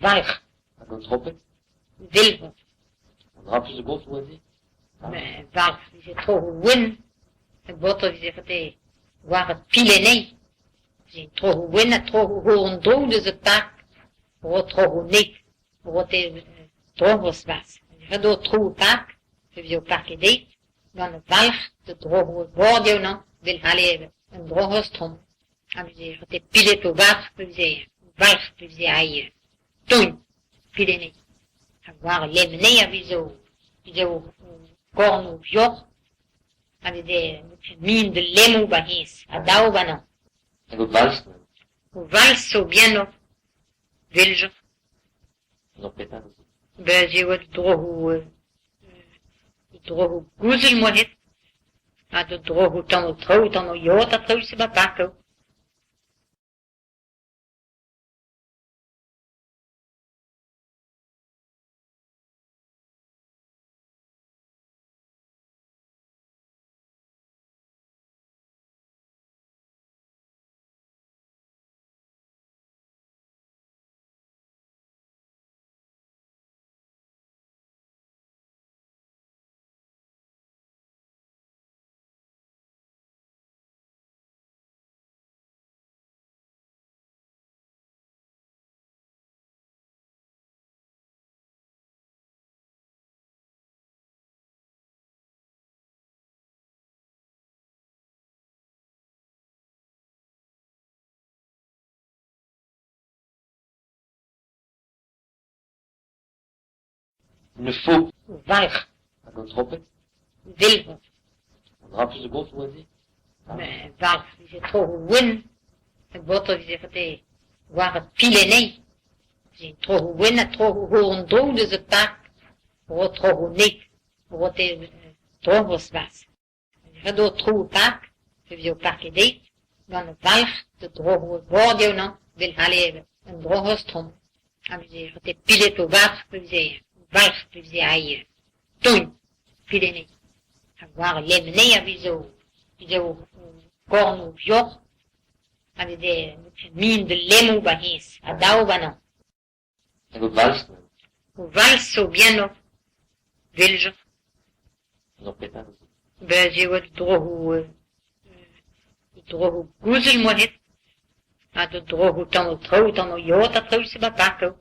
Walch. En dan troppen. Wilver. En dan hapjes de bos worden. Mais Walch, c'est trop win. Het botter, c'est waar het Pyrénées. C'est trop win, trop horen dode ze pak. Voor trop niet. Voor het drogers was. Je doet trop pak. Je wil pakken dit. Dan de Walch, de droge woordje nou, wil halen een drogerstrom. En we zeggen, het pilet op Walch, we zeggen, Walch, we zeggen, toen, Pyrénées. En waar lemonade, we zo, corn op joch. En we zeggen, min de lemo bij hens, a dao bij nou. En wat walst men. We Walch zo bien nog, wilger. En dan petten ze. We zeggen, droge goezel moet het. Maar de droge dan trouw, dan jota trouw se bij pakken. Une faux. Walch. En dan troppen. Wilver. En dan hapjes de bos worden. Mais Walch, c'est trop win. Het botter, c'est waar het Pyrénées. C'est trop win, trop horen dode ze pak. Voor het trop niet. Voor het drogers was. Je doet trop pak. Je wil pakken dit. Dan de Walch, de droge woordje nou, wil halen een drogerstrom. En we zeggen, het pilet op Walch, we zeggen, Walch, we zeggen, toen, Pyrénées. En waar lemonade, we zo, corn op joch. En we zeggen, min de lemo bij hens, a dao bij nou. En wat walst men. We Walch zo bien nog, wilger. En dan petten ze. We zeggen, droge goezel moet het. Maar de droge dan trouw, dan jota trouw se bij pakken.